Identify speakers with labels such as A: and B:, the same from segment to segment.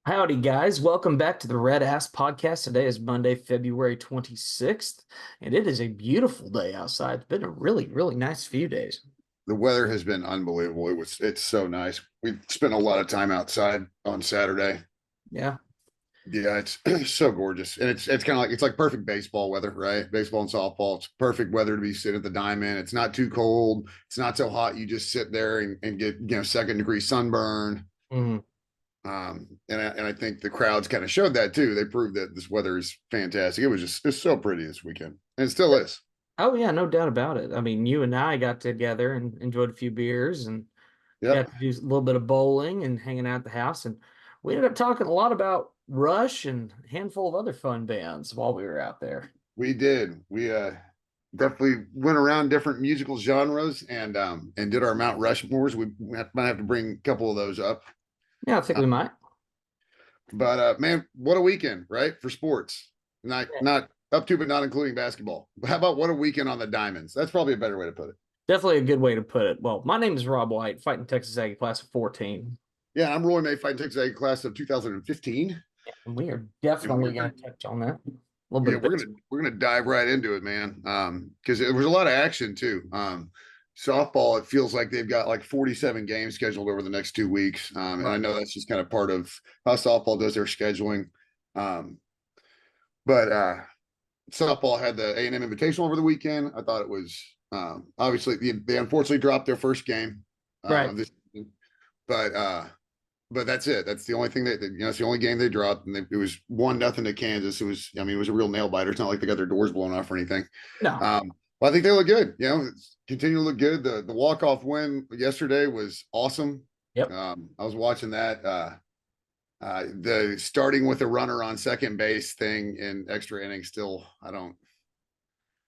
A: Howdy, guys. Welcome back to the RedAss podcast. Today is Monday, February 26th, and it is a beautiful day outside. It's been a really, really nice few days.
B: The weather has been unbelievable. It's so nice. We spent a lot of time outside on Saturday.
A: Yeah.
B: Yeah, it's so gorgeous. And it's kind of like it's like perfect baseball weather, right? Baseball and softball. It's perfect weather to be sitting at the diamond. It's not too cold. It's not so hot. You just sit there and get, second degree sunburn.
A: Mhm.
B: And I think the crowds kind of showed that too. They proved that this weather is fantastic. It's so pretty this weekend. And it still is.
A: Oh, yeah, no doubt about it. I mean, you and I got together and enjoyed a few beers and got
B: Yep.
A: to do a little bit of bowling and hanging out at the house. And we ended up talking a lot about Rush and a handful of other fun bands while we were out there.
B: We did. We definitely went around different musical genres and did our Mount Rushmores. We might have to bring a couple of those up.
A: Yeah, I think
B: Uh,
A: we might.
B: but man, what a weekend, right? For sports. Not up to but not including basketball. How about what a weekend on the diamonds? That's probably a better way to put it.
A: Definitely a good way to put it. Well, my name is Rob White, fighting Texas Aggie class of 14.
B: Yeah, I'm Roy May, fighting Texas A class of 2015.
A: And we are
B: And
A: definitely going to touch on that. A little bit
B: yeah,
A: of
B: we're
A: it.
B: gonna dive right into it, man. Because there was a lot of action too. Softball, it feels like they've got like 47 games scheduled over the next 2 weeks. And I
A: Right.
B: know that's just kind of part of how softball does their scheduling. Um, but softball had the A&M Invitational over the weekend. I thought it was obviously they unfortunately dropped their first game
A: Right.
B: this season, but but that's it. That's the only thing it's the only game they dropped, and it was 1-0 to Kansas. It was a real nail biter. It's not like they got their doors blown off or anything.
A: No.
B: But I think they look good. Continue to look good. The walk off win yesterday was awesome.
A: Yep.
B: I was watching that. The starting with a runner on second base thing in extra innings. Still, I don't.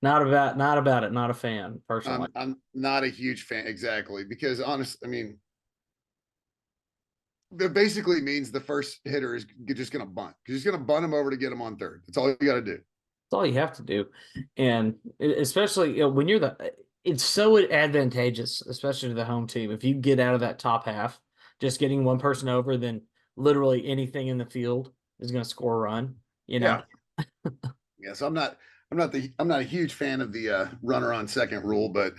A: Not about it. Not a fan, personally.
B: I'm not a huge fan exactly because honest. I mean, that basically means the first hitter is just going to bunt. He's going to bunt him over to get him on third. That's all you got to do.
A: That's all you have to do. And especially when you're it's so advantageous, especially to the home team. If you get out of that top half, just getting one person over, then literally anything in the field is going to score a run, you know?
B: Yeah. Yeah. So I'm not a huge fan of the runner on second rule, but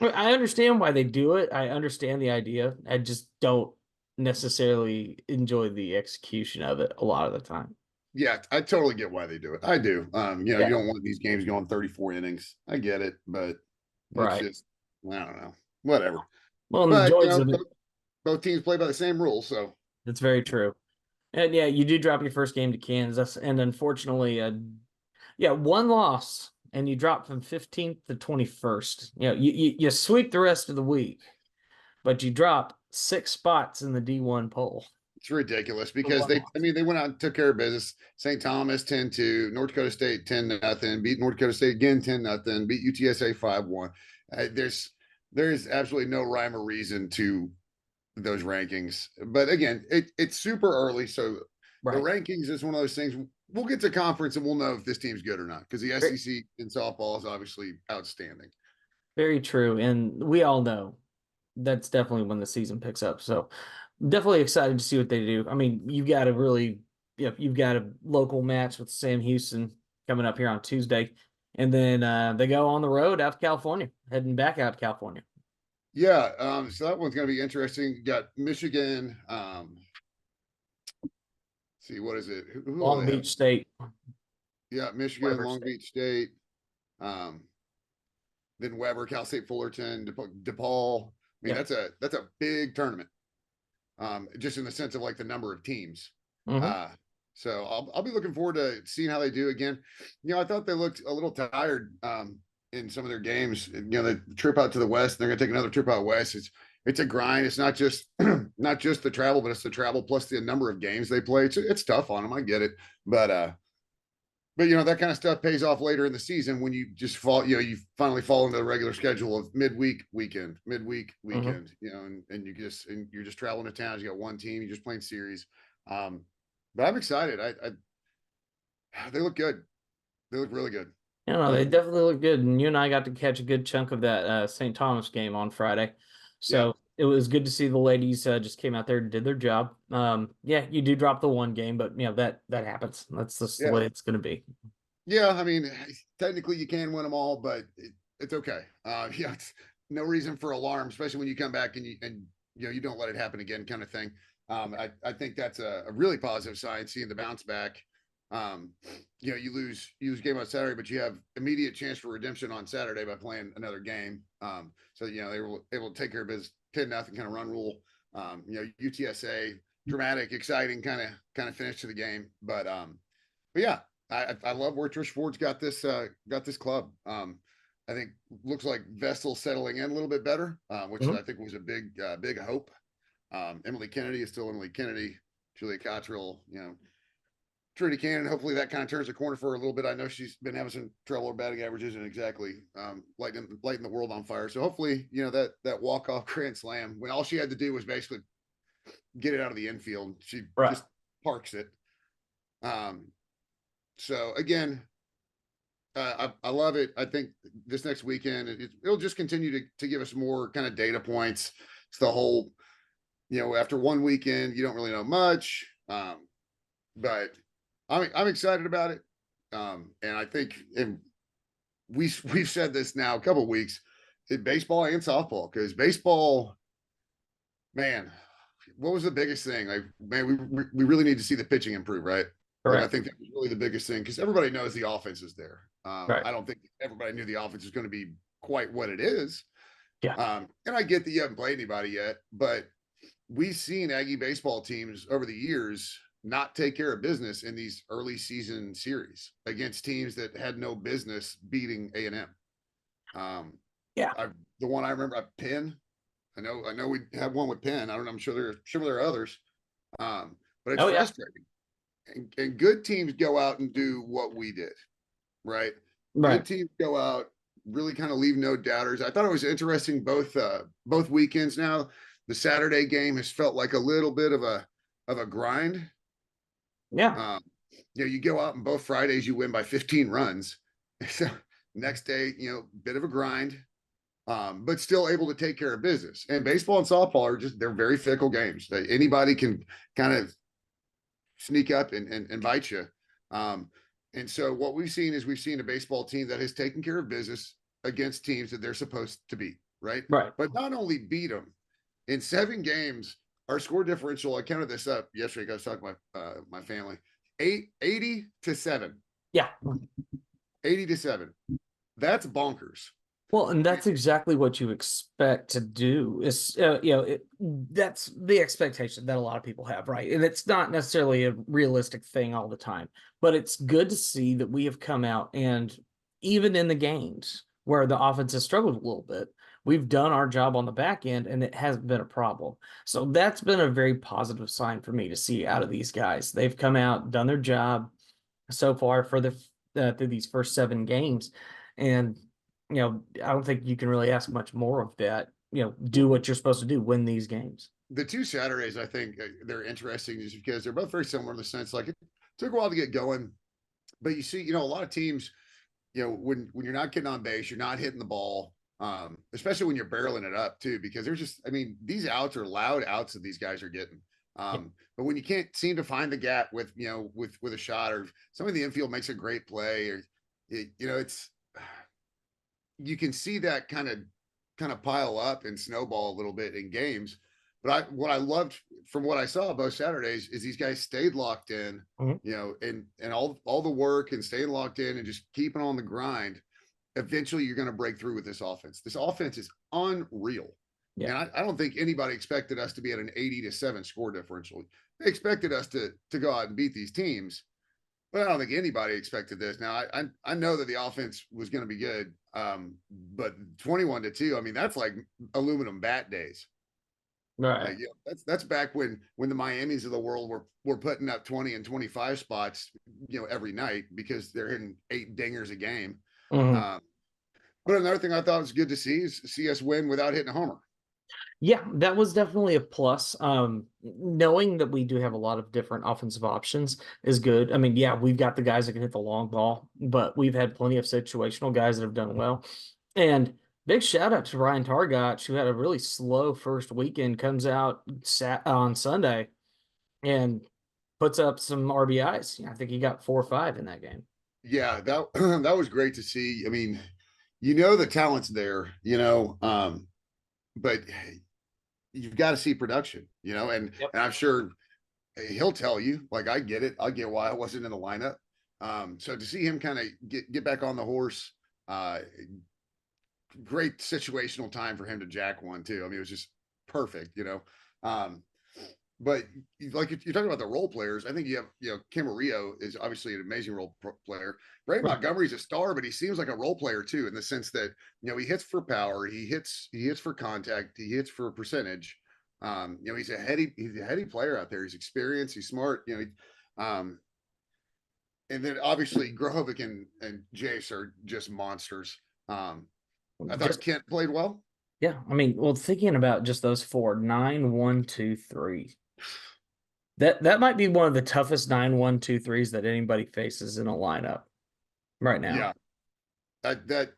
A: I understand why they do it. I understand the idea. I just don't necessarily enjoy the execution of it a lot of the time.
B: yeah, I totally get why they do it. I do. You
A: Yeah.
B: don't want these games going 34 innings. I get it, but it's
A: Right.
B: just I don't know. Whatever.
A: Well, and the
B: But
A: joys of it,
B: both teams play by the same rules, so
A: that's very true. And yeah, you do drop your first game to Kansas, and unfortunately, yeah, one loss, and you drop from 15th to 21st. You sweep the rest of the week, but you drop 6 spots in the D1 poll.
B: it's ridiculous because
A: One loss.
B: they went out and took care of business. St. Thomas 10-2, North Dakota State 10-0, beat North Dakota State again 10-0, beat UTSA 5-1. There's absolutely no rhyme or reason to those rankings. But again, it's super early, so the
A: Right.
B: rankings is one of those things. We'll get to conference and we'll know if this team's good or not because the
A: Very,
B: SEC in softball is obviously outstanding.
A: very true. And we all know that's definitely when the season picks up. So definitely excited to see what they do. I mean, you've got a local match with Sam Houston coming up here on Tuesday. And then they go on the road out to California, heading back out to California.
B: Yeah, so that one's going to be interesting. You got Michigan. See, what is it? Who will
A: Long
B: they have?
A: Beach State.
B: Yeah, Michigan,
A: Weber
B: Long
A: State.
B: Beach State. Um, then Weber, Cal State Fullerton, DePaul. I mean,
A: Yep.
B: that's a big tournament. Just in the sense of like the number of teams.
A: Hmm.
B: Uh, so I'll be looking forward to seeing how they do again. I thought they looked a little tired in some of their games. The trip out to the West, they're going to take another trip out West. It's a grind. It's not just not just the travel, but it's the travel plus the number of games they play. It's tough on them. I get it, but that kind of stuff pays off later in the season when you just fall, you finally fall into the regular schedule of midweek weekend,
A: Hmm.
B: and you're just traveling to towns. You got one team, you're just playing series. But I'm excited. They look good. They look really good.
A: They definitely look good. And you and I got to catch a good chunk of that St. Thomas game on Friday.
B: Yeah.
A: So it was good to see the ladies just came out there and did their job. Yeah, you do drop the one game, but that happens. That's just the
B: Yeah.
A: way it's going to be.
B: Yeah. I mean, technically you can win them all, but it's okay. Yeah. It's no reason for alarm, especially when you come back and you don't let it happen again kind of thing. I think that's a really positive sign, seeing the bounce back. Um, you lose game on Saturday, but you have immediate chance for redemption on Saturday by playing another game. So they were able to take care of business 10-0 kind of run rule. UTSA dramatic, exciting kind of finish to the game. But yeah, I love where Trish Ford's got this club. I think looks like Vestal settling in a little bit better, which
A: Mhm.
B: I think was a big hope. Emily Kennedy is still Emily Kennedy. Julia Cottrell, Trinity Cannon. Hopefully that kind of turns the corner for her a little bit. I know she's been having some trouble with batting averages and exactly lighting the world on fire. So hopefully, that walk off grand slam when all she had to do was basically get it out of the infield. She
A: Right.
B: just parks it. So again, I love it. I think this next weekend it'll just continue to give us more kind of data points. It's the whole, after one weekend you don't really know much, but I'm excited about it, and I think we've said this now a couple of weeks in baseball and softball, because baseball, man, what was the biggest thing? Like, man, we really need to see the pitching improve, right? Like, I
A: Correct.
B: think that was really the biggest thing, because everybody knows the offense is there.
A: Right.
B: I don't think everybody knew the offense is going to be quite what it is.
A: Yeah.
B: And I get that you haven't played anybody yet, but we've seen Aggie baseball teams over the years not take care of business in these early season series against teams that had no business beating A&M.
A: Yeah.
B: The one I remember, Penn. I know we have one with Penn. I don't know. I'm sure there are others. But it's
A: Oh yeah.
B: frustrating. And good teams go out and do what we did, right? Good
A: Right.
B: teams go out, really kind of leave no doubters. I thought it was interesting both weekends now. The Saturday game has felt like a little bit of a grind.
A: Yeah.
B: Um, you go out and both Fridays you win by 15 runs. So next day, bit of a grind, but still able to take care of business. And baseball and softball they're very fickle games. Anybody can kind of sneak up and bite you. And so what we've seen a baseball team that has taken care of business against teams that they're supposed to beat, right?
A: Right.
B: But not only beat them in 7 games, our score differential. I counted this up yesterday. I was talking to my family. 80-7.
A: Yeah.
B: 80-7. That's bonkers.
A: Well, and that's exactly what you expect to do. Is that's the expectation that a lot of people have, right? And it's not necessarily a realistic thing all the time, but it's good to see that we have come out and even in the games where the offense has struggled a little bit, we've done our job on the back end and it hasn't been a problem. So that's been a very positive sign for me to see out of these guys. They've come out, done their job so far for the through these first 7 games, and I don't think you can really ask much more of that. Do what you're supposed to do, win these games.
B: The 2 Saturdays, I think they're interesting just because they're both very similar in the sense, like, it took a while to get going, but you see, a lot of teams, when you're not getting on base, you're not hitting the ball, especially when you're barreling it up too, because these outs are loud outs that these guys are getting. But when you can't seem to find the gap with a shot, or somebody in the infield makes a great play, or it's, you can see that kind of pile up and snowball a little bit in games. But what I loved from what I saw both Saturdays is these guys stayed locked in,
A: Mhm.
B: and all the work and staying locked in and just keeping on the grind. Eventually you're going to break through with this offense. This offense is unreal.
A: Yeah.
B: And I don't think anybody expected us to be at an 80-7 score differential. They expected us to go out and beat these teams, but I don't think anybody expected this. Now I know that the offense was going to be good, but 21-2. I mean, that's like aluminum bat days.
A: Right.
B: Like, that's back when the Miamis of the world were putting up 20 and 25 spots, every night, because they're hitting 8 dingers a game.
A: Mhm.
B: Um, but another thing I thought was good to see is see us win without hitting a homer.
A: Yeah, that was definitely a plus. Knowing that we do have a lot of different offensive options is good. I mean, yeah, we've got the guys that can hit the long ball, but we've had plenty of situational guys that have done well. And Big shout out to Ryan Targach, who had a really slow first weekend, comes out on Sunday and puts up some RBIs. I think he got 4 or 5 in that game.
B: Yeah, that that was great to see. I mean, you know the talent's there, but you've got to see production,
A: Yep.
B: and I'm sure he'll tell you, like I get it. I get why I wasn't in the lineup. So to see him kind of get back on the horse, uh, great situational time for him to jack one too. I mean, it was just perfect. Um, but like you're talking about the role players, I think you have, Camarillo is obviously an amazing player. Ray
A: Right.
B: Montgomery's a star, but he seems like a role player too, in the sense that he hits for power, he hits for contact, he hits for percentage. He's a heady player out there. He's experienced, he's smart. And then obviously Grohovic and Jace are just monsters. I thought
A: Just
B: Kent played well.
A: yeah. I mean, well, thinking about just those four, 9, 1, 2, 3. That might be one of the toughest 9, 1, 2, 3s that anybody faces in a lineup right now.
B: Yeah, that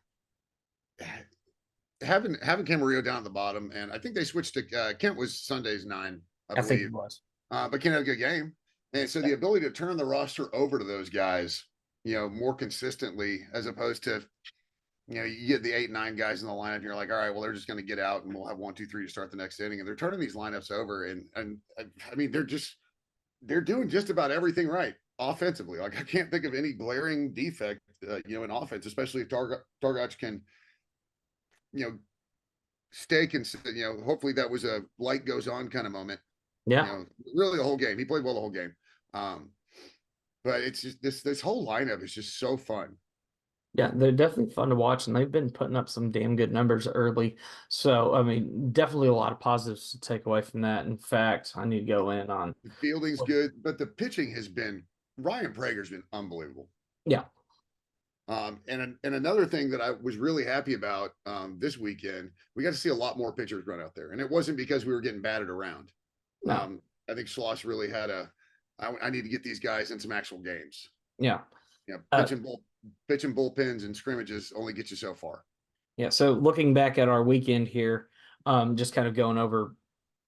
B: having Camarillo down at the bottom, and I think they switched to Kent was Sunday's 9, I
A: I think it
B: believe.
A: was.
B: But Kent had a good game, and so
A: Yeah.
B: the ability to turn the roster over to those guys, more consistently, as opposed to you get the 8, 9 guys in the lineup, and you're like, all right, well, they're just going to get out, and we'll have 1, 2, 3 to start the next inning, and they're turning these lineups over, and I mean, they're doing just about everything right offensively. Like I can't think of any glaring defect, in offense, especially if Targach can, you know, stay consistent. Hopefully that was a light goes on kind of moment.
A: Yeah.
B: Really the whole game. He played well the whole game. But it's just this whole lineup is just so fun.
A: Yeah, they're definitely fun to watch, and they've been putting up some damn good numbers early. So, I mean, definitely a lot of positives to take away from that. In fact, I need to go in on.
B: The fielding's good, but the pitching has been Ryan Prager's been unbelievable.
A: Yeah,
B: And another thing that I was really happy about this weekend, we got to see a lot more pitchers run out there, and it wasn't because we were getting batted around.
A: no,
B: I think Schloss really had I need to get these guys in some actual games.
A: yeah, uh,
B: Pitching bullpens and scrimmages only get you so far.
A: yeah. So, looking back at our weekend here, just kind of going over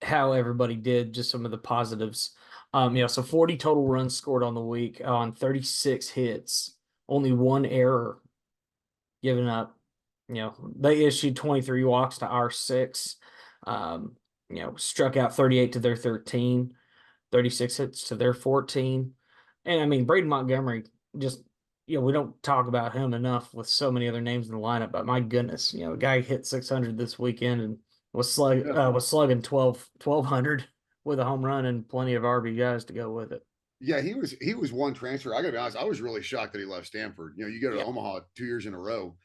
A: how everybody did, just some of the positives. So 40 total runs scored on the week on 36 hits, only one error given up. They issued 23 walks to our 6. Struck out 38 to their 13, 36 hits to their 14. And I mean, Braden Montgomery just, we don't talk about him enough with so many other names in the lineup, but my goodness, a guy hit 600 this weekend and was slugging 1,200 with a home run and plenty of RBIs to go with it.
B: Yeah, he was one transfer. I gotta be honest, I was really shocked that he left Stanford. You go to
A: Yeah.
B: Omaha 2 years in a row.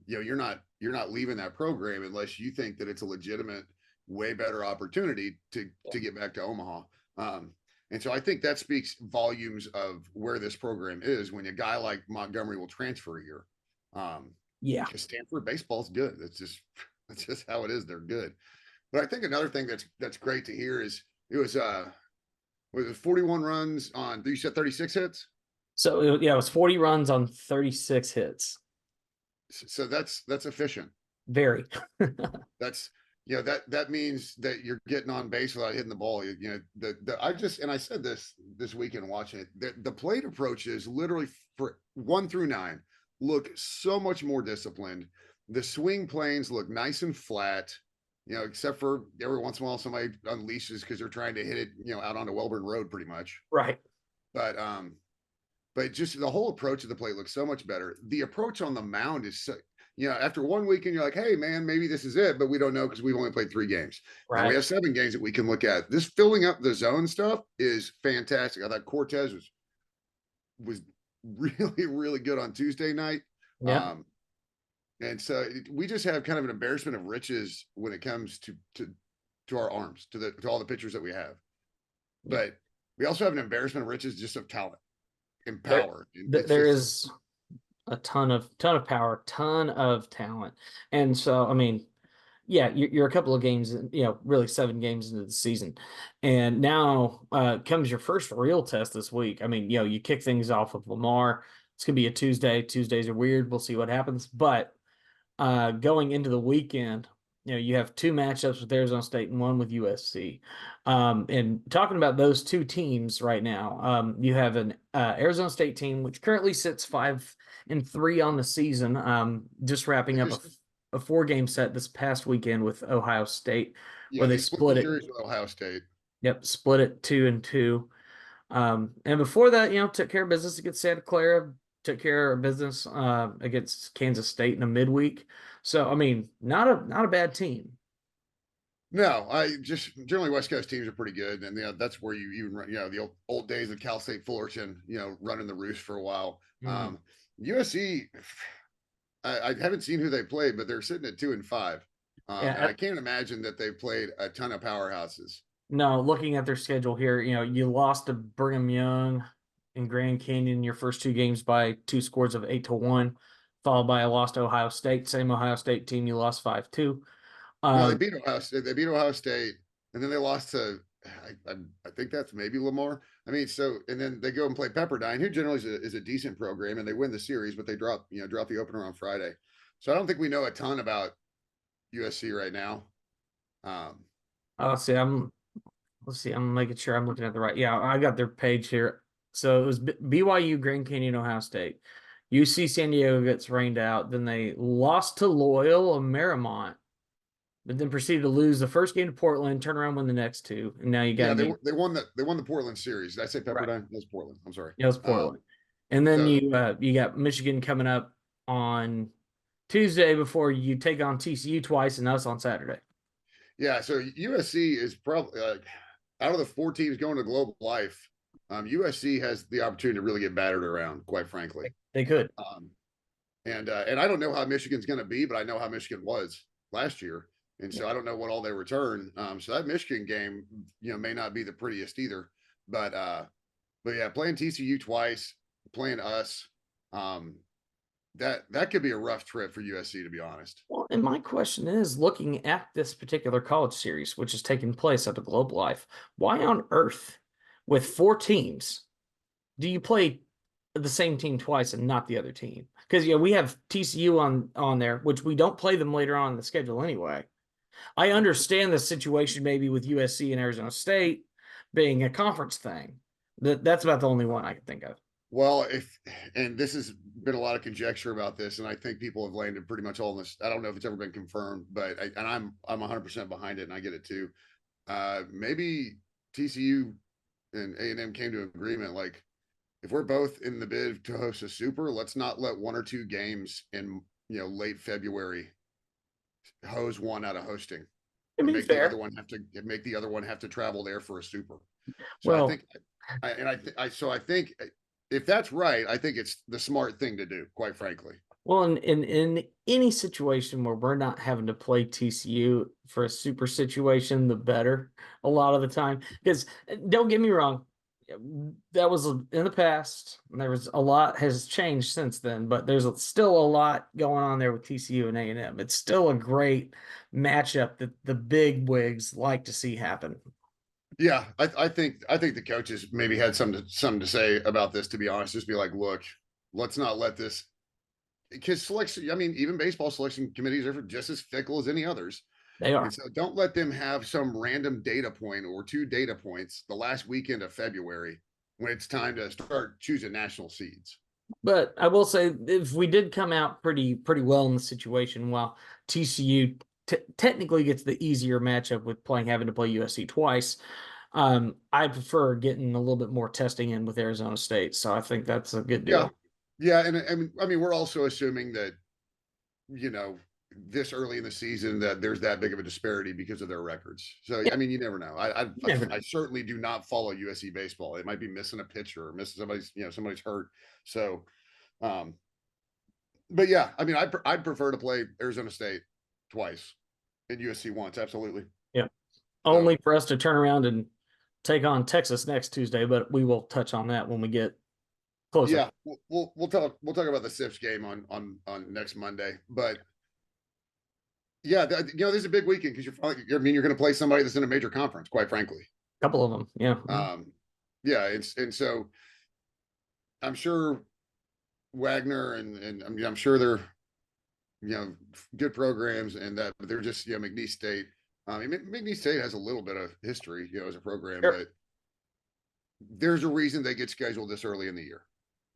B: You're not leaving that program unless you think that it's a legitimate, way better opportunity to get back to Omaha. And so I think that speaks volumes of where this program is when a guy like Montgomery will transfer a year.
A: Yeah.
B: Because Stanford baseball's good. That's just how it is. They're good. But I think another thing that's great to hear is it was 41 runs on, you said 36 hits?
A: So it was 40 runs on 36 hits.
B: So that's efficient.
A: Very.
B: That's that means that you're getting on base without hitting the ball. I said this weekend watching it. The plate approaches literally for 1 through 9 look so much more disciplined. The swing planes look nice and flat, except for every once in a while somebody unleashes because they're trying to hit it, out onto Welborn Road pretty much.
A: Right.
B: But just the whole approach of the plate looks so much better. The approach on the mound is so, after 1 weekend, you're like, hey, man, maybe this is it, but we don't know because we've only played 3 games. Now we
A: Right.
B: have 7 games that we can look at. This filling up the zone stuff is fantastic. I thought Cortez was really, really good on Tuesday night.
A: Yeah.
B: And so we just have kind of an embarrassment of riches when it comes to our arms, to all the pitchers that we have. But we also have an embarrassment of riches just of talent and power.
A: There is a ton of power, ton of talent. And so, I mean, yeah, you're a couple of games, really 7 games into the season. And now comes your first real test this week. I mean, you kick things off with Lamar. It's going to be a Tuesday. Tuesdays are weird. We'll see what happens. But going into the weekend, you have two matchups with Arizona State and one with USC. And talking about those two teams right now, you have an Arizona State team which currently sits 5-3 on the season, just wrapping
B: They
A: up
B: just
A: a 4-game set this past weekend with Ohio State,
B: yeah,
A: where they
B: they split the
A: split it.
B: series with Ohio State.
A: Yep, split it 2-2. And before that, took care of business against Santa Clara, took care of business against Kansas State in a midweek. So I mean, not a bad team.
B: No, I just generally West Coast teams are pretty good, and that's where you even run, the old days of Cal State Fullerton, running the roost for a while.
A: Mhm.
B: USC, I haven't seen who they played, but they're sitting at 2-5,
A: Yeah,
B: and I can't imagine that they've played a ton of powerhouses.
A: no, looking at their schedule here, you lost to Brigham Young and Grand Canyon your first two games by two scores of 8-1, followed by a loss to Ohio State. Same Ohio State team you lost 5-2.
B: No, they
A: Um,
B: beat Ohio State. They beat Ohio State, and then they lost to I think that's maybe Lamar. I mean, so and then they go and play Pepperdine, who generally is a decent program, and they win the series, but they drop the opener on Friday. So I don't think we know a ton about USC right now. Um,
A: let's see, I'm making sure I'm looking at the right. Yeah, I got their page here. So it was BYU, Grand Canyon, Ohio State. UC San Diego gets rained out. Then they lost to Loyola Marymount, but then proceeded to lose the first game to Portland, turn around, win the next two, and now you got
B: yeah,
A: a game.
B: they won the Portland series. Did I say
A: Right.
B: Pepperdine? That's Portland. I'm sorry.
A: Yeah, it was Portland. And then
B: So
A: you got Michigan coming up on Tuesday before you take on TCU twice and us on Saturday.
B: yeah, so USC is probably out of the four teams going to Global Life. USC has the opportunity to really get battered around, quite frankly.
A: They could.
B: And I don't know how Michigan's going to be, but I know how Michigan was last year, and so I don't know what all they return. So that Michigan game, may not be the prettiest either. But yeah, playing TCU twice, playing us, um, that could be a rough trip for USC, to be honest.
A: Well, and my question is, looking at this particular college series, which is taking place at the Globe Life, why on earth, with four teams, do you play the same team twice and not the other team? Because we have TCU on there, which we don't play them later on in the schedule anyway. I understand the situation maybe with USC and Arizona State being a conference thing. That's about the only one I can think of.
B: Well, and this has been a lot of conjecture about this, and I think people have landed pretty much all in this. I don't know if it's ever been confirmed, but I'm 100% behind it, and I get it too. Maybe TCU and A&M came to an agreement, like if we're both in the bid to host a super, let's not let one or two games in late February hose one out of hosting
A: I
B: and
A: mean, fair.
B: make the other one have to travel there for a super. So I
A: Well,
B: think I think if that's right, I think it's the smart thing to do, quite frankly.
A: Well, in any situation where we're not having to play TCU for a super situation, the better a lot of the time. Because don't get me wrong, that was in the past. There was a lot has changed since then, but there's still a lot going on there with TCU and A&M. It's still a great matchup that the big wigs like to see happen.
B: Yeah, I think the coaches maybe had something to say about this. To be honest, just be like, look, let's not let this because selection. I mean, even baseball selection committees are just as fickle as any others.
A: They
B: And
A: are.
B: so don't let them have some random data point or two data points the last weekend of February when it's time to start choosing national seeds.
A: But I will say, if we did come out pretty well in the situation, while TCU technically gets the easier matchup with having to play USC twice, I prefer getting a little bit more testing in with Arizona State. So I think that's a good
B: Yeah.
A: deal.
B: Yeah. And I mean, we're also assuming that, you know, this early in the season that there's that big of a disparity because of their records. So
A: Yeah,
B: I mean, you never know.
A: you never know.
B: I certainly do not follow USC baseball. It might be missing a pitcher or missing somebody's hurt. So um, but yeah, I mean, I'd prefer to play Arizona State twice and USC once, absolutely.
A: Yeah,
B: So
A: only for us to turn around and take on Texas next Tuesday, but we will touch on that when we get closer.
B: yeah, we'll talk about the Sips game on next Monday. But yeah, this is a big weekend because you're going to play somebody that's in a major conference, quite frankly.
A: A couple of them, yeah.
B: Um, yeah, and so I'm sure Wagner and I mean I'm sure good programs and that, but they're just, McNeese State. I mean, McNeese State has a little bit of history, as a program,
A: Sure.
B: but there's a reason they get scheduled this early in the year.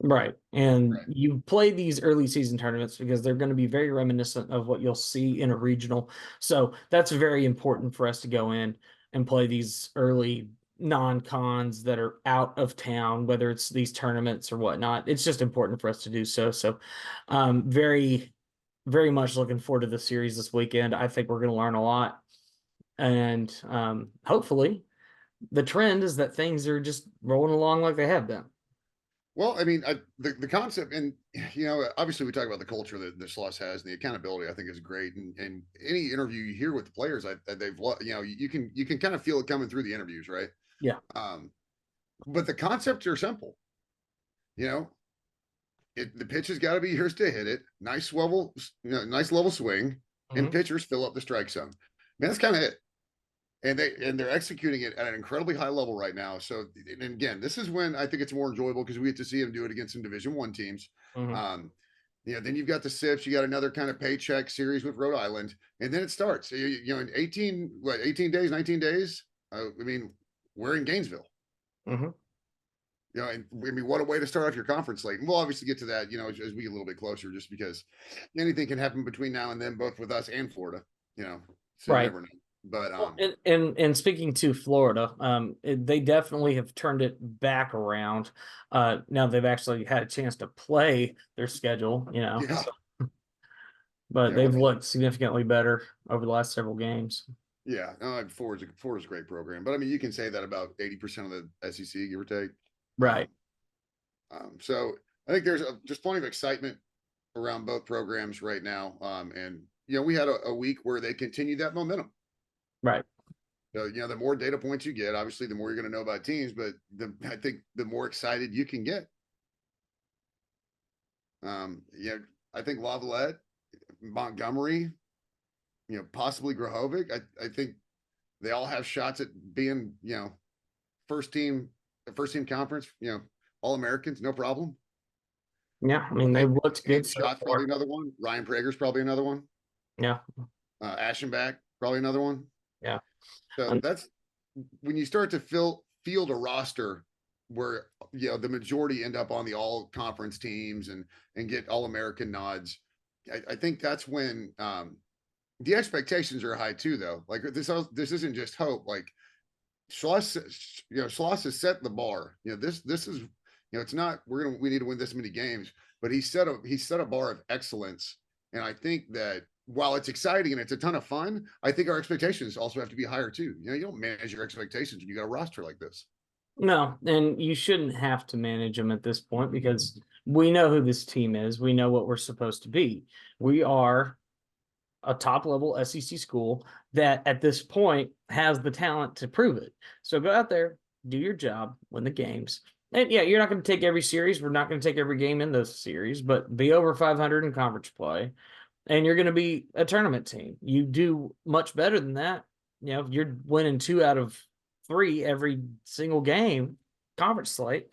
A: Right. And
B: Right.
A: you play these early season tournaments because they're going to be very reminiscent of what you'll see in a regional. So that's very important for us to go in and play these early non-cons that are out of town, whether it's these tournaments or whatnot. It's just important for us to do so. So very, very much looking forward to the series this weekend. I think we're going to learn a lot. And hopefully the trend is that things are just rolling along like they have been.
B: Well, I mean, the concept, and obviously we talk about the culture that the Sloss has, and the accountability. I think is great, and any interview you hear with the players, they've, you can kind of feel it coming through the interviews, right?
A: Yeah.
B: But the concepts are simple. You know, the pitch has got to be yours to hit it. Nice nice level swing, and
A: Mhm.
B: pitchers fill up the strike zone. Man, that's kind of it. And they're executing it at an incredibly high level right now. So, and again, this is when I think it's more enjoyable because we get to see them do it against some Division One teams.
A: Mhm.
B: Then you've got the SIPs, you got another kind of paycheck series with Rhode Island, and then it starts. In 18 days, 19 days. I mean, we're in Gainesville.
A: Mhm.
B: And I mean, what a way to start off your conference slate. And we'll obviously get to that, as we get a little bit closer, just because anything can happen between now and then, both with us and Florida. So you
A: Right.
B: never know. But
A: Well, and speaking to Florida, they definitely have turned it back around. Now they've actually had a chance to play their schedule,
B: yeah,
A: but
B: yeah. Well,
A: they've looked significantly better over the last several games.
B: yeah. No, Florida's a great program, but I mean, you can say that about 80% of the SEC, give or take.
A: Right.
B: Um, so I think there's just plenty of excitement around both programs right now. And we had a week where they continued that momentum.
A: Right.
B: So, the more data points you get, obviously, the more you're going to know about teams, but I think the more excited you can get. I think Lavalette, Montgomery, possibly Grahovic. I think they all have shots at being, first team, first team conference, all Americans, no problem.
A: Yeah. I mean, they've looked good
B: Abe
A: so
B: Schott's probably
A: far.
B: another one. Ryan Prager's probably another one.
A: Yeah.
B: Aschenbach, probably another one.
A: Yeah.
B: So
A: And
B: that's when you start to field a roster where the majority end up on the all conference teams and get all American nods. I think that's when the expectations are high too, though. Like this isn't just hope. Like Schloss has set the bar. This is it's not we need to win this many games, but he set a bar of excellence, and I think that while it's exciting and it's a ton of fun, I think our expectations also have to be higher too. You don't manage your expectations when you got a roster like this.
A: no, and you shouldn't have to manage them at this point because we know who this team is. We know what we're supposed to be. We are a top level SEC school that at this point has the talent to prove it. So go out there, do your job, win the games. And yeah, you're not going to take every series. We're not going to take every game in those series, but be over 500 in conference play. And you're going to be a tournament team. You do much better than that. If you're winning 2 out of 3 every single game, conference slate,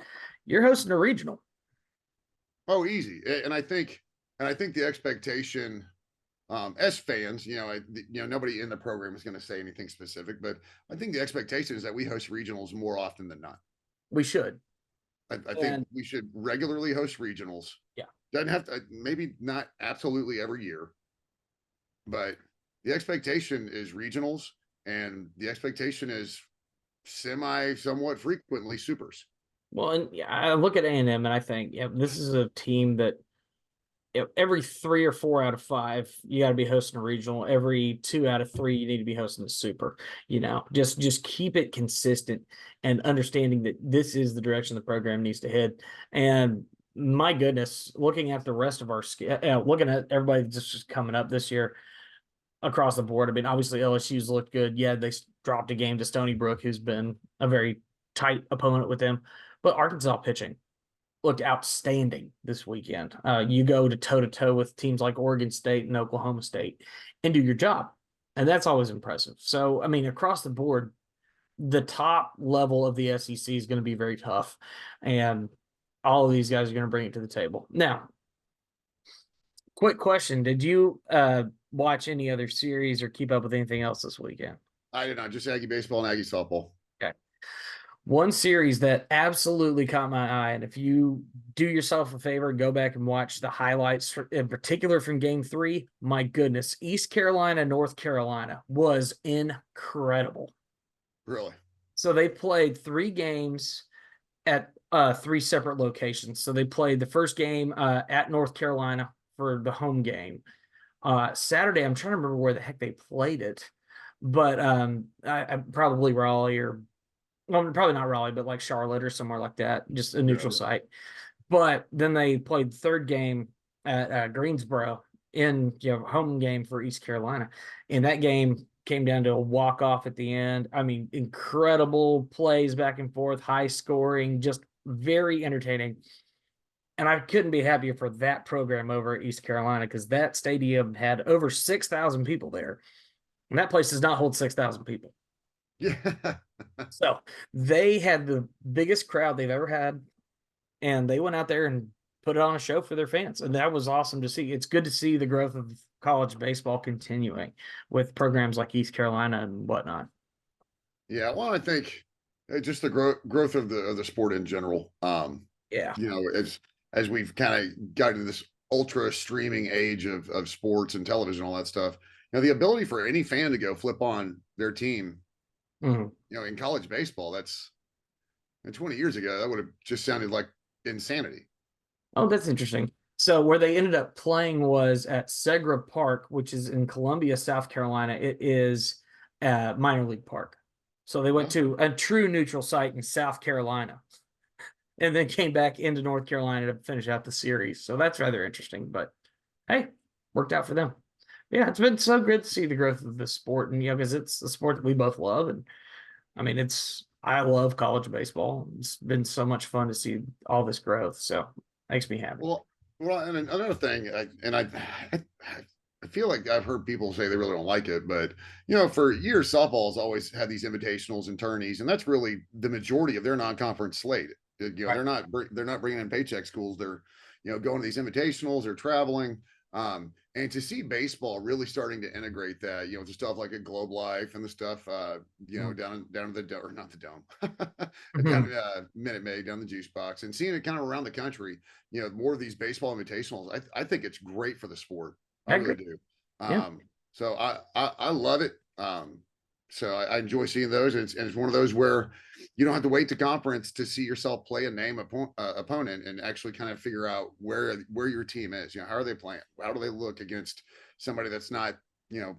A: you're hosting a regional.
B: Oh, easy. And I think the expectation as fans, nobody in the program is going to say anything specific, but I think the expectation is that we host regionals more often than not.
A: We should.
B: I think
A: And
B: we should regularly host regionals.
A: yeah.
B: Doesn't have to, maybe not absolutely every year, but the expectation is regionals, and the expectation is somewhat frequently supers.
A: Well, and yeah, I look at A&M and I think, this is a team that every 3 or 4 out of 5, you got to be hosting a regional. Every 2 out of 3, you need to be hosting a super. Just keep it consistent and understanding that this is the direction the program needs to head. And my goodness, looking at the rest of our looking at everybody just coming up this year across the board. I mean, obviously LSU's looked good. Yeah, they dropped a game to Stony Brook, who's been a very tight opponent with them. But Arkansas pitching looked outstanding this weekend. You go to toe with teams like Oregon State and Oklahoma State and do your job. And that's always impressive. So, I mean, across the board, the top level of the SEC is going to be very tough. And all of these guys are going to bring it to the table. Now, quick question: did you watch any other series or keep up with anything else this weekend?
B: I did not just Aggie baseball and Aggie softball.
A: Okay. One series that absolutely caught my eye, and if you do yourself a favor, go back and watch the highlights, in particular from Game 3. My goodness, East Carolina, North Carolina was incredible.
B: Really?
A: So they played 3 games at 3 separate locations. So they played the first game at North Carolina for the home game. Saturday, I'm trying to remember where the heck they played it, but I probably Raleigh or well, probably not Raleigh, but like Charlotte or somewhere like that, just a neutral
B: Yeah.
A: site. But then they played the third game at Greensboro in home game for East Carolina, and that game came down to a walk off at the end. I mean, incredible plays back and forth, high scoring, just very entertaining. And I couldn't be happier for that program over at East Carolina because that stadium had over 6,000 people there, and that place does not hold 6,000 people.
B: Yeah.
A: So they had the biggest crowd they've ever had, and they went out there and put it on a show for their fans, and that was awesome to see. It's good to see the growth of college baseball continuing with programs like East Carolina and whatnot.
B: Yeah. Well, I think just the growth of the sport in general.
A: Yeah.
B: You know, as we've kind of gotten to this ultra streaming age of sports and television, all that stuff. You know, the ability for any fan to go flip on their team,
A: Mhm.
B: you know, in college baseball, that's and 20 years ago, that would have just sounded like insanity.
A: Oh, that's interesting. So where they ended up playing was at Segra Park, which is in Columbia, South Carolina. It is minor league park. So they went
B: Okay.
A: to a true neutral site in South Carolina and then came back into North Carolina to finish out the series. So that's rather interesting, but hey, worked out for them. Yeah, it's been so good to see the growth of the sport, and because it's a sport that we both love, and I mean, I love college baseball. It's been so much fun to see all this growth, so makes me happy.
B: Well, and another thing, I feel like I've heard people say they really don't like it, but you know, for years, softball's always had these invitationals and tourneys, and that's really the majority of their non-conference slate. You know,
A: Right.
B: they're not bringing in paycheck schools. They're going to these invitationals. They're traveling. And to see baseball really starting to integrate that, you know, the stuff like a Globe Life and the stuff, down to the or not the dome, down
A: Mhm.
B: Minute Maid, down the juice box, and seeing it kind of around the country. You know, more of these baseball invitationals. I think it's great for the sport. I
A: I
B: really
A: agree.
B: do.
A: Yeah.
B: So I love it. So I enjoy seeing those. And it's one of those where you don't have to wait to conference to see yourself play a name opponent and actually kind of figure out where your team is. You know, how are they playing? How do they look against somebody that's not, you know,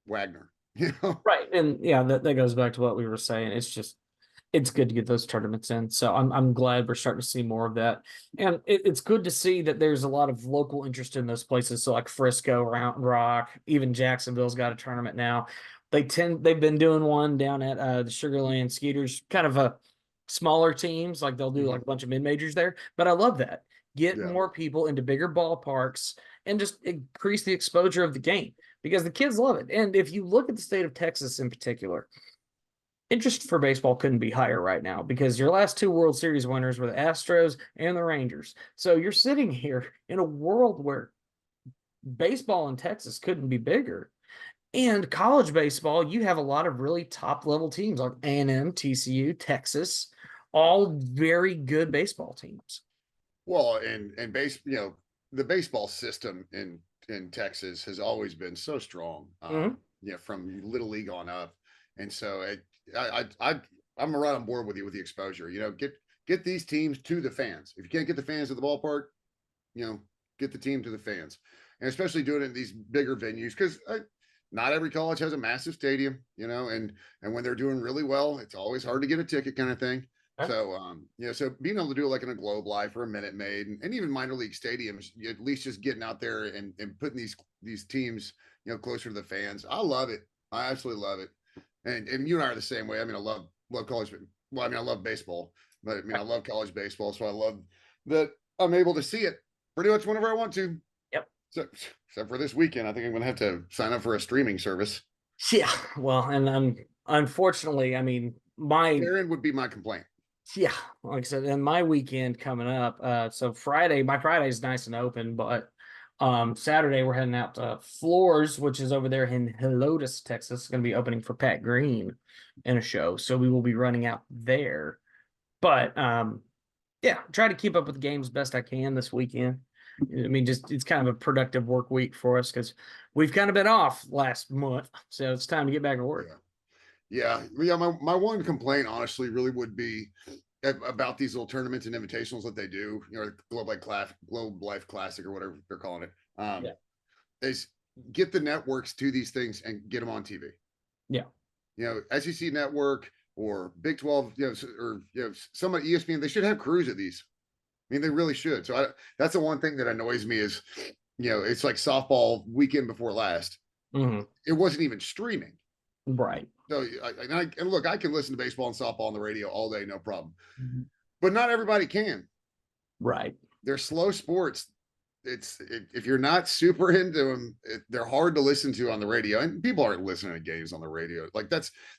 B: Wagner? You know,
A: Right. And yeah, that goes back to what we were saying. It's good to get those tournaments in. So I'm glad we're starting to see more of that. And it's good to see that there's a lot of local interest in those places. So like Frisco, Round Rock, even Jacksonville's got a tournament now. They've been doing one down at the Sugarland Skeeters, kind of a smaller teams, like they'll do like
B: mm-hmm.
A: a bunch of mid-majors there. But I love that. Get
B: Yeah.
A: more people into bigger ballparks and just increase the exposure of the game because the kids love it. And if you look at the state of Texas in particular, interest for baseball couldn't be higher right now because your last 2 World Series winners were the Astros and the Rangers. So you're sitting here in a world where baseball in Texas couldn't be bigger. And college baseball, you have a lot of really top level teams like A&M, TCU, Texas, all very good baseball teams.
B: Well, and the baseball system in Texas has always been so strong.
A: Mm-hmm.
B: From little league on up, and so I'm right on board with you with the exposure. You know, get these teams to the fans. If you can't get the fans at the ballpark, you know, get the team to the fans, and especially doing it in these bigger venues because not every college has a massive stadium, you know, and when they're doing really well, it's always hard to get a ticket, kind of thing. So, so being able to do it like in a Globe Life or a Minute Maid and even minor league stadiums, at least just getting out there and putting these teams, you know, closer to the fans. I love it. I absolutely love it. And you and I are the same way. I mean, I love college. Well, I mean, I love baseball, but I mean, I love college baseball. So I love that I'm able to see it pretty much whenever I want to.
A: Yep.
B: So, except for this weekend, I think I'm going to have to sign up for a streaming service.
A: Yeah. Well, and unfortunately, I mean, my
B: Therein would be my complaint.
A: Yeah, like I said, and my weekend coming up. So Friday, my Friday is nice and open, but Saturday we're heading out to Floors, which is over there in Helotes, Texas. It's going to be opening for Pat Green in a show, so we will be running out there. But yeah, try to keep up with the games best I can this weekend. I mean, just it's kind of a productive work week for us because we've kind of been off last month, so it's time to get back to work.
B: Yeah. Yeah. My one complaint, honestly, really would be about these little tournaments and invitationals that they do, Globe Life Classic or whatever they're calling it.
A: Yeah,
B: Is get the networks to these things and get them on TV.
A: yeah,
B: SEC Network or Big 12, or some of ESPN, they should have crews at these. I mean, they really should. That's the one thing that annoys me is, it's like softball weekend before last.
A: hmm
B: It wasn't even streaming.
A: right,
B: So, and look, I can listen to baseball and softball on the radio all day, no problem.
A: Mhm.
B: But not everybody can.
A: Right,
B: They're slow sports. If you're not super into them, they're hard to listen to on the radio, and people aren't listening to games on the radio. Like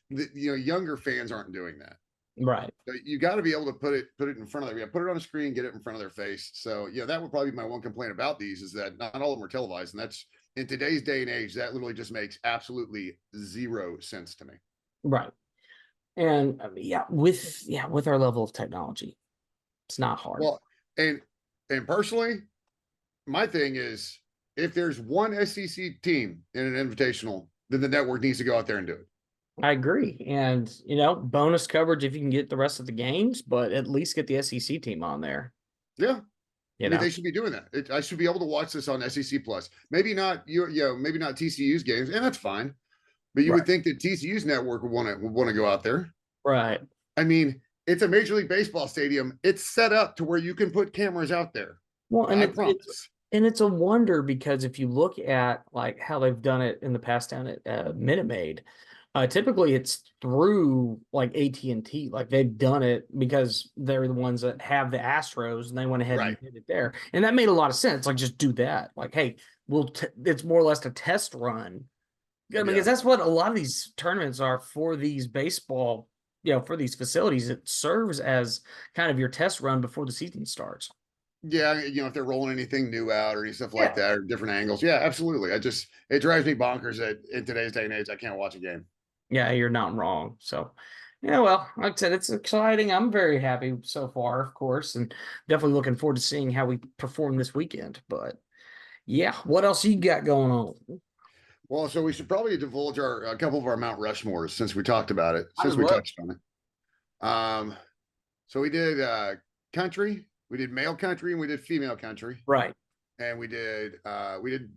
B: younger fans aren't doing that.
A: right.
B: So you got to be able to put it in front of them. Put it on a screen, get it in front of their face. So that would probably be my one complaint about these is that not all of them are televised, and that's in today's day and age that literally just makes absolutely zero sense to me.
A: Right. And I mean, with our level of technology, it's not hard.
B: Well, and personally, my thing is if there's one SEC team in an invitational, then the network needs to go out there and do it.
A: I agree. And bonus coverage if you can get the rest of the games, but at least get the SEC team on there.
B: Yeah.
A: You
B: I mean,
A: know,
B: they should be doing that. I should be able to watch this on SEC Plus. Maybe not maybe not TCU's games, and that's fine. But you
A: right,
B: would think that TCU's network would want to go out there.
A: right.
B: I mean, it's a Major League Baseball stadium. It's set up to where you can put cameras out there.
A: Well, and
B: I
A: it's
B: promise.
A: and it's a wonder because if you look at like how they've done it in the past down at Minute Maid, typically it's through like AT&T. Like they've done it because they're the ones that have the Astros and they went ahead
B: Right.
A: and did it there. And that made a lot of sense. Like just do that. Like, hey, it's more or less a test run. Yeah, because
B: Yeah.
A: that's what a lot of these tournaments are for these baseball, for these facilities. It serves as kind of your test run before the season starts.
B: Yeah. If they're rolling anything new out or any stuff like
A: Yeah.
B: that or different angles. Yeah, absolutely. It drives me bonkers that in today's day and age, I can't watch a game.
A: Yeah, you're not wrong. So, yeah, well, like I said, it's exciting. I'm very happy so far, of course, and definitely looking forward to seeing how we perform this weekend. But yeah, what else you got going on?
B: Well, so we should probably divulge a couple of our Mount Rushmores since we talked about it,
A: Might
B: since
A: as
B: we
A: well.
B: touched on it. So we did country, we did male country, and we did female country,
A: Right.
B: and we did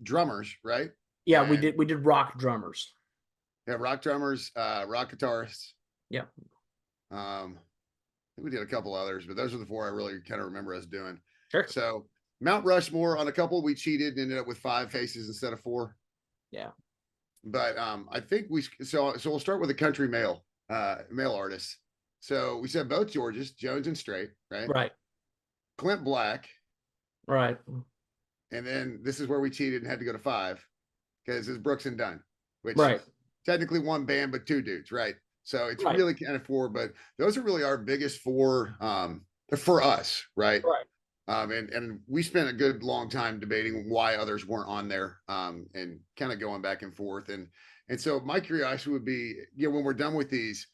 B: drummers, right?
A: Yeah, we
B: And
A: did rock drummers.
B: yeah, rock drummers, rock guitarists.
A: Yeah.
B: Um, I think we did a couple others, but those are the four I really kind of remember us doing.
A: Sure.
B: So Mount Rushmore on a couple we cheated and ended up with 5 faces instead of 4.
A: Yeah.
B: But I think so we'll start with the country male artists. So we said both Georges, Jones and Strait, right?
A: Right.
B: Clint Black,
A: Right.
B: and then this is where we cheated and had to go to 5 because it's Brooks and Dunn, which
A: Right.
B: technically one band but 2 dudes, right? So it's
A: Right.
B: really kind of 4, but those are really our biggest 4 for us, right?
A: Right.
B: And we spent a good long time debating why others weren't on there, and kind of going back and forth. And so my curiosity would be, when we're done with these,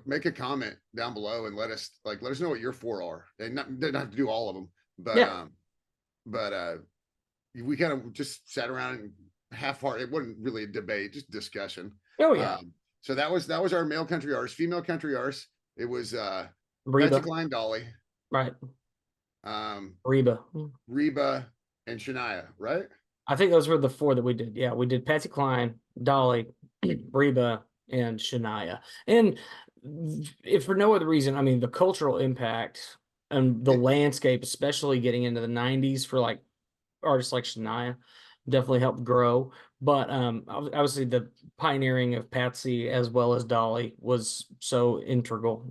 B: make a comment down below and let us know what your 4 are. And don't have to do all of them, but
A: Yeah.
B: we kind of just sat around and half-heart. It wasn't really a debate, just discussion.
A: Oh yeah.
B: So that was our male country artist, female country artist. It was Patsy
A: Reba.
B: Cline, Dolly,
A: Right.
B: um,
A: Reba.
B: Reba, and Shania, right?
A: I think those were the 4 that we did. Yeah, we did Patsy Cline, Dolly, Reba, and Shania. And if for no other reason, I mean, the cultural impact and the landscape, especially getting into the 90s for like artists like Shania, definitely helped grow. But obviously, the pioneering of Patsy as well as Dolly was so integral.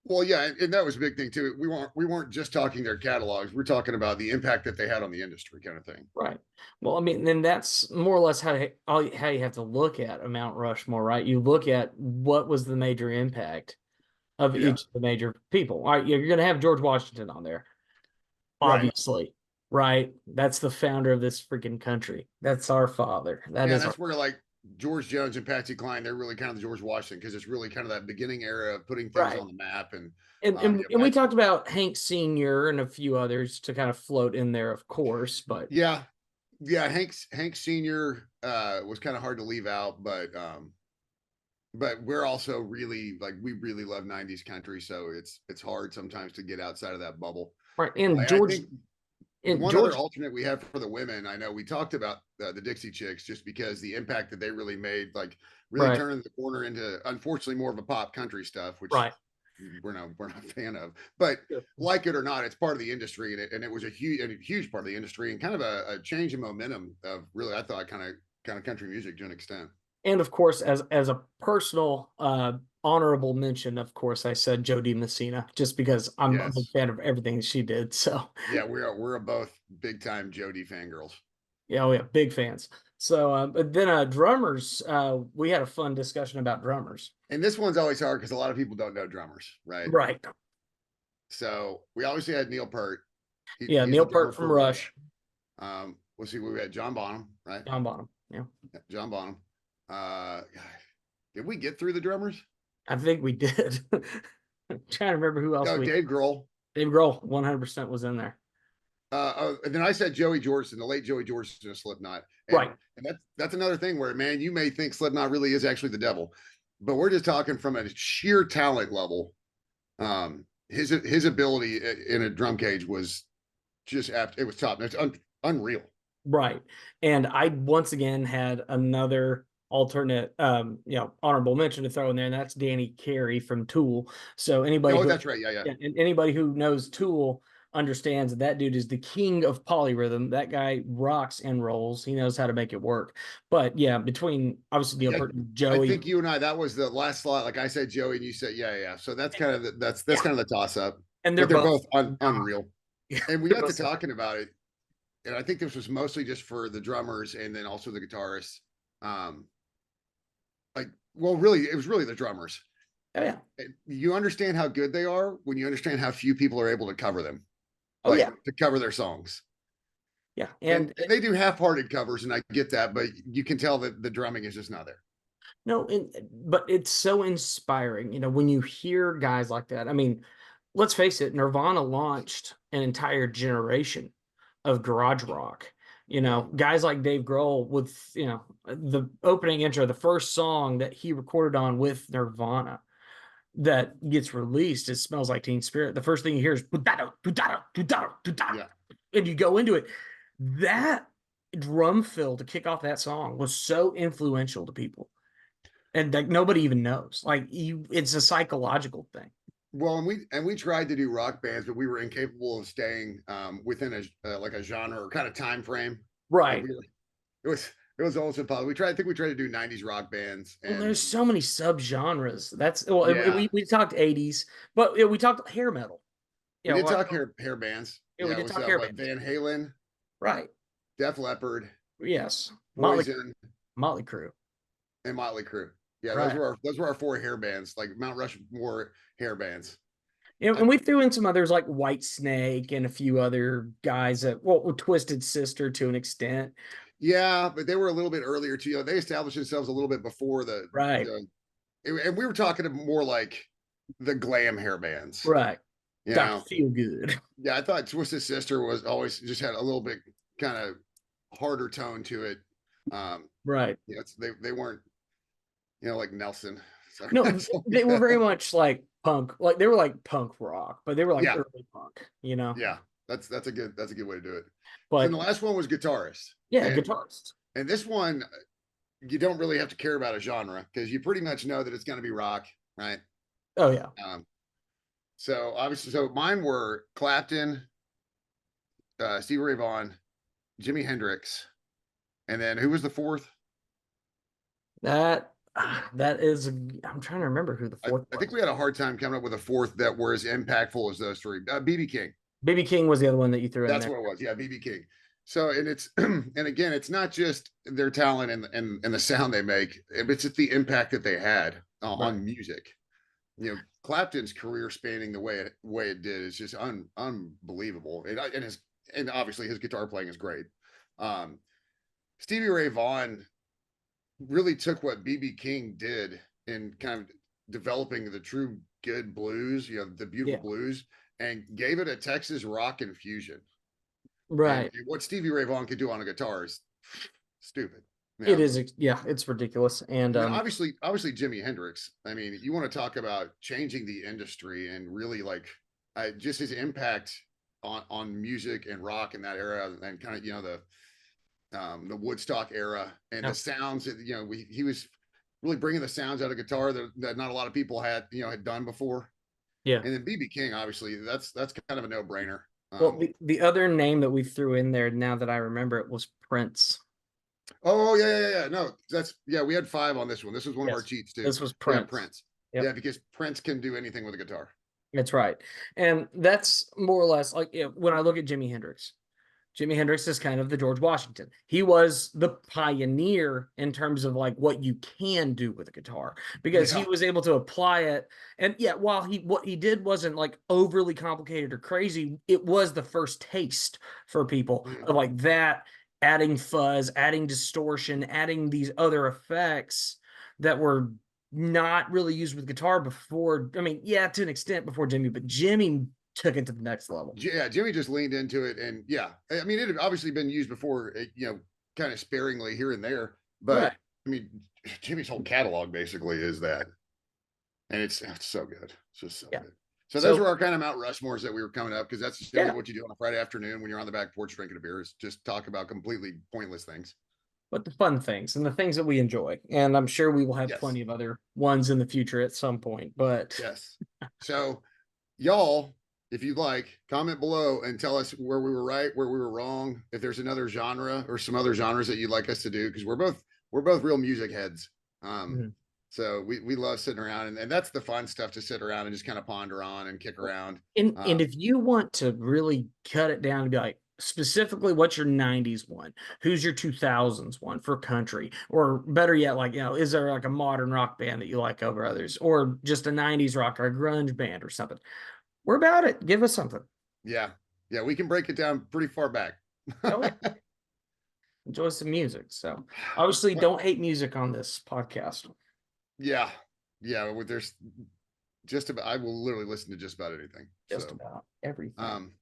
B: Well, yeah, and that was a big thing too. We weren't just talking their catalogs. We're talking about the impact that they had on the industry, kind of thing.
A: Right. Well, I mean, then that's more or less how you have to look at a Mount Rushmore, right? You look at what was the major impact of
B: Yeah.
A: each of the major people. All right, you're going to have George Washington on there,
B: Right.
A: obviously, right? That's the founder of this freaking country. That's our father. That
B: Yeah, and
A: is our
B: that's where like George Jones and Patsy Cline, they're really kind of the George Washington because it's really kind of that beginning era of putting things
A: right.
B: on the map. And
A: And we talked about Hank Sr. and a few others to kind of float in there, of course, but
B: yeah, yeah, Hank Senior was kind of hard to leave out, but we're also really like we really love 90s country, so it's hard sometimes to get outside of that bubble.
A: right. And
B: I
A: George
B: think
A: and
B: one other
A: George,
B: alternate we have for the women, I know we talked about the Dixie Chicks just because the impact that they really made, like really
A: right,
B: turning the corner into unfortunately more of a pop country stuff, which
A: right.
B: we're not a fan of. But like it or not, it's part of the industry, and it was a huge part of the industry, and kind of a change in momentum of really I thought kind of country music to an extent.
A: And of course, as a personal honorable mention, of course, I said Jody Messina just because I'm a big
B: Yes,
A: fan of everything she did. So
B: yeah, we're both big time Jody fangirls.
A: yeah, oh yeah, big fans. So but then drummers, we had a fun discussion about drummers.
B: And this one's always hard because a lot of people don't know drummers, right?
A: Right.
B: So we obviously had Neil Peart.
A: Yeah,
B: He's the
A: Neil
B: drummer
A: Peart from
B: for Rush.
A: Rush.
B: We'll see. We had John Bonham, right?
A: John Bonham. Yeah.
B: John Bonham. Uh, did we get through the drummers?
A: I think we did. I'm trying to remember who else
B: No,
A: we
B: Dave Grohl.
A: Dave Grohl 100% was in there.
B: And then I said Joey Jordison, the late Joey Jordison of Slipknot,
A: Right.
B: and that's another thing where man, you may think Slipknot really is actually the devil, but we're just talking from a sheer talent level. His ability in a drum cage was just it was top. It's unreal.
A: Right. And I once again had another alternate honorable mention to throw in there, and that's Danny Carey from Tool. So anybody
B: Oh,
A: who
B: that's right. Yeah, yeah.
A: and anybody who knows Tool understands that dude is the king of polyrhythm. That guy rocks and rolls. He knows how to make it work. But yeah, between obviously Neil
B: Yeah,
A: Peart and
B: I
A: Joey.
B: think you and I, that was the last slot. Like I said, Joey, and you said, yeah. So that's kind of that's
A: Yeah.
B: kind of the toss up.
A: And they're
B: But they're
A: both
B: both unreal.
A: yeah,
B: And we
A: they're
B: got to
A: both
B: talking about it, and I think this was mostly just for the drummers and then also the guitarists. Um, well, really, it was really the drummers.
A: oh yeah.
B: You understand how good they are when you understand how few people are able to cover them,
A: Oh
B: like
A: yeah.
B: to cover their songs.
A: Yeah.
B: And
A: And
B: they do half-hearted covers, and I get that, but you can tell that the drumming is just not there.
A: no, but it's so inspiring, when you hear guys like that. I mean, let's face it, Nirvana launched an entire generation of garage rock.
B: Yeah.
A: Guys like Dave Grohl with, the opening intro, the first song that he recorded on with Nirvana that gets released, it smells like Teen Spirit. The first thing you hear is
B: Yeah.
A: and you go into it. That drum fill to kick off that song was so influential to people. And like nobody even knows. Like it's a psychological thing.
B: Well, and we tried to do rock bands, but we were incapable of staying within a like a genre or kind of time frame. Like
A: Right.
B: it was almost impossible. I think we tried to do 90s rock bands,
A: Well,
B: and
A: there's so many subgenres. That's well,
B: yeah,
A: we talked 80s, but we talked hair metal.
B: we did
A: Well,
B: talk hair bands.
A: yeah, we
B: Yeah, it
A: did
B: was
A: talk hair
B: what,
A: bands.
B: Van Halen,
A: Right.
B: Def Leppard,
A: Yes.
B: Poison,
A: Motley Crue.
B: and Motley Crue. Yeah,
A: Right.
B: those were our four hair bands, like Mount Rushmore hair bands.
A: And we threw in some others like White Snake and a few other guys that Twisted Sister to an extent.
B: Yeah, but they were a little bit earlier too. They established themselves a little bit before
A: Right.
B: and we were talking more like the glam hair bands.
A: Right.
B: You
A: Dr.
B: know,
A: Feel Good.
B: yeah, I thought Twisted Sister was always just had a little bit kind of harder tone to it.
A: Right.
B: Yeah, they weren't, like Nelson. So,
A: No, they were very much like punk. Like they were like punk rock, but they were like
B: yeah,
A: early punk.
B: yeah. That's a good way to do it. So then
A: But
B: the last one was guitarist.
A: yeah,
B: And
A: guitarist.
B: this one you don't really have to care about a genre because you pretty much know that it's going to be rock, right?
A: Oh yeah.
B: So obviously, so mine were Clapton, Stevie Ray Vaughan, Jimi Hendrix, and then who was the fourth?
A: That is I'm trying to remember who the fourth
B: I think
A: was.
B: we had a hard time coming up with a fourth that were as impactful as those three. BB King.
A: BB King was the other one that you threw in
B: That's
A: there.
B: what it was. Yeah, BB King. So and it's and again, it's not just their talent and the sound they make, it's just the impact that they had on music. Clapton's career spanning the way it did is just unbelievable. And obviously his guitar playing is great. Um, Stevie Ray Vaughan really took what BB King did in kind of developing the true good blues, the beautiful
A: Yeah.
B: blues, and gave it a Texas rock infusion. And
A: Right.
B: what Stevie Ray Vaughan could do on a guitar is stupid.
A: It is. Yeah, it's ridiculous. And
B: I mean, obviously, Jimi Hendrix. I mean, you want to talk about changing the industry and really like just his impact on music and rock in that era, and kind of the Woodstock era and
A: yeah,
B: the sounds that he was really bringing the sounds out of guitar that not a lot of people had done before.
A: yeah.
B: And then BB King, obviously, that's kind of a no brainer.
A: Well, the other name that we threw in there now that I remember it was Prince.
B: Oh yeah. No, we had 5 on this one. This was one of our
A: Yes.
B: cheats too.
A: This was
B: Yeah,
A: Prince.
B: Prince. Yeah,
A: Yep.
B: because Prince can do anything with a guitar.
A: That's right. And that's more or less like when I look at Jimi Hendrix is kind of the George Washington. He was the pioneer in terms of like what you can do with a guitar because he
B: Yeah.
A: was able to apply it. And yeah, while what he did wasn't like overly complicated or crazy, it was the first taste for people
B: Mm.
A: of like that, adding fuzz, adding distortion, adding these other effects that were not really used with guitar before. I mean, yeah, to an extent before Jimmy, but Jimmy took it to the next level.
B: Yeah, Jimmy just leaned into it, and yeah, I mean, it had obviously been used before, kind of sparingly here and there,
A: Right.
B: but I mean, Jimmy's whole catalog basically is that, and it's so good, it's just so
A: Yeah.
B: good. So those
A: So
B: were our kind of Mount Rushmores that we were coming up because that's generally
A: yeah,
B: what you do on a Friday afternoon when you're on the back porch drinking a beer is just talk about completely pointless things.
A: but the fun things and the things that we enjoy. And I'm sure we will have
B: Yes,
A: plenty of other ones in the future at some point. But
B: yes. So y'all, if you'd like, comment below and tell us where we were right, where we were wrong. If there's another genre or some other genres that you'd like us to do, because we're both real music heads.
A: Mhm.
B: So we love sitting around, and that's the fun stuff to sit around and just kind of ponder on and kick around.
A: And if you want to really cut it down and be like, specifically, what's your 90s one? Who's your 2000s one for country? Or better yet, like, is there like a modern rock band that you like over others? Or just a 90s rock or a grunge band or something? We're about it. Give us something.
B: Yeah, yeah, we can break it down pretty far back.
A: Oh, yeah. Enjoy some music. So obviously
B: Well,
A: don't hate music on this podcast.
B: yeah, yeah. There's just about I will literally listen to just about anything.
A: Just
B: So,
A: about everything.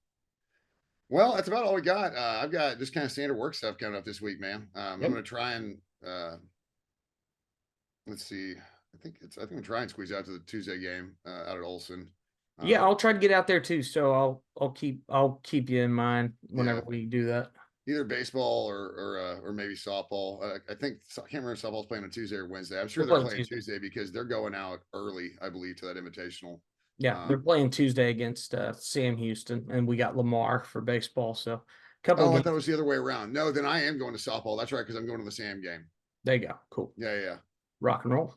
B: well, that's about all we got. I've got just kind of standard work stuff coming up this week, man. I'm
A: Yep.
B: gonna try and let's see. I think I'm trying to squeeze out to the Tuesday game out at Olson.
A: Yeah, I'll try to get out there too. So I'll keep you in mind whenever
B: Yeah,
A: we do that.
B: either baseball or maybe softball. I can't remember if softball's playing on Tuesday or Wednesday. I'm sure
A: They're
B: they're
A: playing
B: playing
A: Tuesday.
B: Tuesday because they're going out early, I believe, to that invitational.
A: Yeah, they're
B: Um,
A: playing Tuesday against Sam Houston, and we got Lamar for baseball. So a couple of
B: oh, I thought it
A: games.
B: was the other way around. No, then I am going to softball. That's right, because I'm going to the Sam game.
A: There you go. Cool.
B: Yeah.
A: Rock and roll.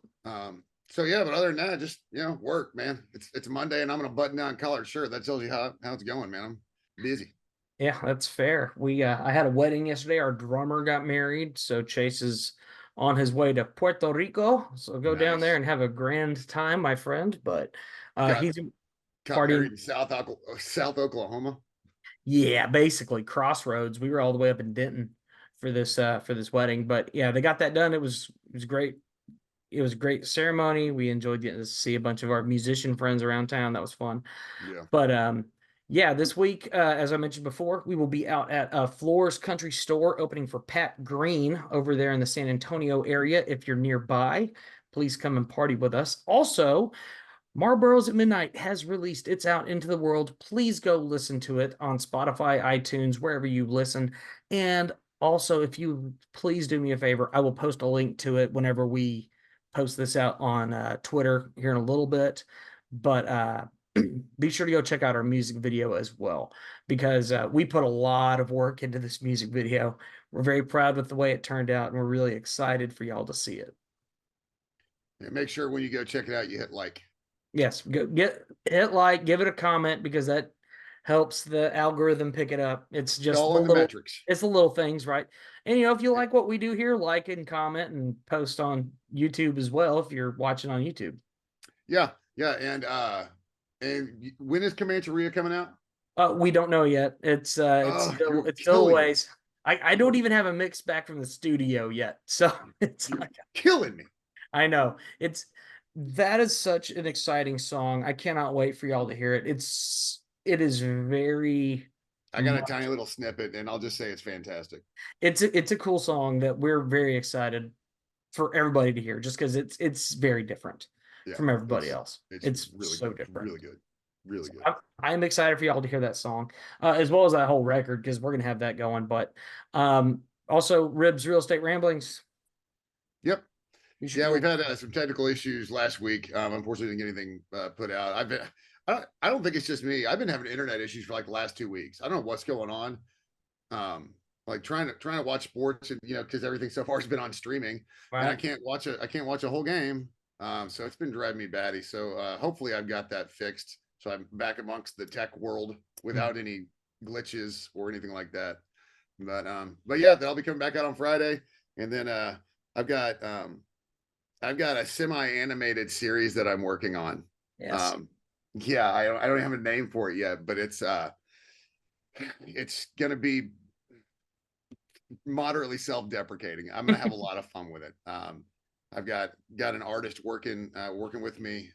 B: So yeah, but other than that, just work, man. It's Monday, and I'm gonna button down collared shirt. That tells you how it's going, man. I'm busy.
A: Yeah, that's fair. I had a wedding yesterday. Our drummer got married, so Chase is on his way to Puerto Rico. So go down there
B: Nice.
A: and have a grand time, my friend. But
B: Got
A: he's
B: got married
A: partying.
B: in South Oklahoma.
A: Yeah, basically Crossroads. We were all the way up in Denton for this wedding. But yeah, they got that done. It was great. It was a great ceremony. We enjoyed getting to see a bunch of our musician friends around town. That was fun.
B: Yeah.
A: But yeah, this week, as I mentioned before, we will be out at Floor's Country Store opening for Pat Green over there in the San Antonio area. If you're nearby, please come and party with us. Also, Marlboro's at Midnight has released. It's out into the world. Please go listen to it on Spotify, iTunes, wherever you listen. And also, if you please do me a favor, I will post a link to it whenever we post this out on Twitter here in a little bit. But be sure to go check out our music video as well, because we put a lot of work into this music video. We're very proud with the way it turned out, and we're really excited for y'all to see it.
B: Yeah. Make sure when you go check it out, you hit like.
A: Yes, hit like, give it a comment because that helps the algorithm pick it up. It's just
B: All in the metrics.
A: it's the little things, right? And if you like what we do here, like and comment and post on YouTube as well if you're watching on YouTube.
B: Yeah. Yeah, and when is Comancheria coming out?
A: We don't know yet.
B: Oh, you're
A: it's still a
B: killing me.
A: ways. I don't even have a mix back from the studio yet, so it's
B: You're
A: like
B: killing me.
A: I know it's that is such an exciting song. I cannot wait for y'all to hear it. It is very
B: I got a tiny
A: much
B: little snippet, and I'll just say it's fantastic.
A: it's a cool song that we're very excited for everybody to hear, just because it's very different
B: Yeah,
A: from everybody else.
B: it's
A: It's so different.
B: really good, really
A: So
B: good.
A: I'm excited for y'all to hear that song, as well as that whole record, because we're gonna have that going. But also, Ribs Real Estate Ramblings.
B: Yep.
A: You should
B: Yeah, we've
A: go.
B: had some technical issues last week. Unfortunately, didn't get anything put out. I don't think it's just me. I've been having internet issues for like the last 2 weeks. I don't know what's going on. Like trying to watch sports, and because everything so far has been on streaming, and
A: Right.
B: I can't watch a whole game. So it's been driving me batty. So hopefully I've got that fixed. So I'm back amongst the tech world without any glitches or anything like that. But yeah, that'll be coming back out on Friday, and then I've got um, I've got a semi-animated series that I'm working on.
A: Yes.
B: Um, yeah, I don't have a name for it yet, but it's gonna be moderately self-deprecating. I'm gonna have a lot of fun with it. I've got an artist working with me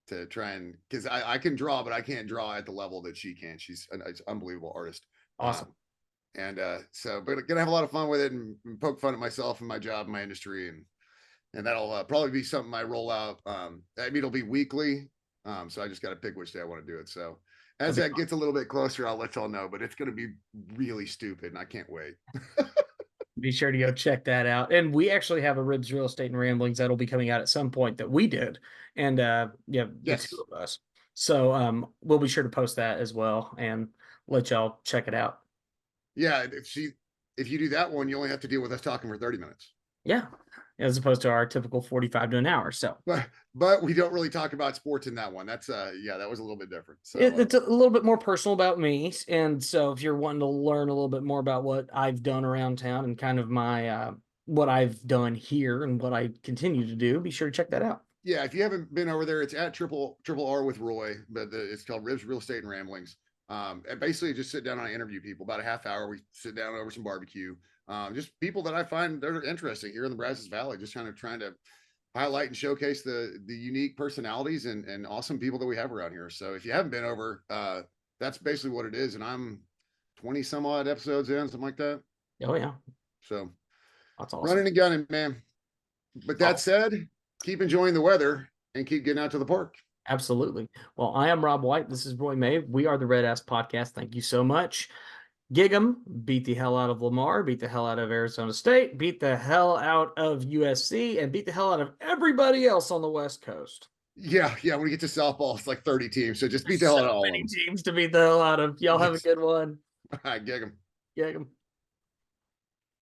B: to try and because I can draw, but I can't draw at the level that she can. She's an unbelievable artist.
A: Awesome.
B: So, but gonna have a lot of fun with it and poke fun at myself and my job, and my industry, and that'll probably be something I roll out. I mean, it'll be weekly. So I just got to pick which day I want to do it. So as
A: That'd be
B: that
A: fun.
B: gets a little bit closer, I'll let y'all know. But it's going to be really stupid, and I can't wait.
A: Be sure to go check that out. And we actually have a Ribs Real Estate and Ramblings that'll be coming out at some point that we did. And yeah, the two
B: Yes,
A: of us. So we'll be sure to post that as well and let y'all check it out.
B: yeah. If you do that one, you only have to deal with us talking for 30 minutes.
A: Yeah. As opposed to our typical 45 to an hour. So
B: But we don't really talk about sports in that one. That's yeah, that was a little bit different. So
A: it's a little bit more personal about me. And so if you're wanting to learn a little bit more about what I've done around town and kind of my what I've done here and what I continue to do, be sure to check that out.
B: yeah, if you haven't been over there, it's at triple R with Roy, but it's called Ribs Real Estate and Ramblings. And basically just sit down and I interview people about a half hour. We sit down over some barbecue. Just people that I find that are interesting here in the Brazos Valley, just kind of trying to highlight and showcase the unique personalities and awesome people that we have around here. So if you haven't been over, that's basically what it is. And I'm 20 some odd episodes in, something like that.
A: Oh yeah.
B: So
A: That's awesome.
B: running and gunning, man. But that
A: Oh,
B: said, keep enjoying the weather and keep getting out to the park.
A: absolutely. Well, I am Rob White. This is Roy May. We are the RedAss Podcast. Thank you so much. Gig 'em, beat the hell out of Lamar, beat the hell out of Arizona State, beat the hell out of USC, and beat the hell out of everybody else on the West Coast.
B: Yeah, yeah. When we get to softball, it's like 30 teams. So just beat
A: There's
B: the hell
A: so
B: out of all of
A: many
B: them.
A: teams to beat the hell out of. Y'all have a
B: Yes.
A: good one.
B: All right, gig them.
A: Gig 'em.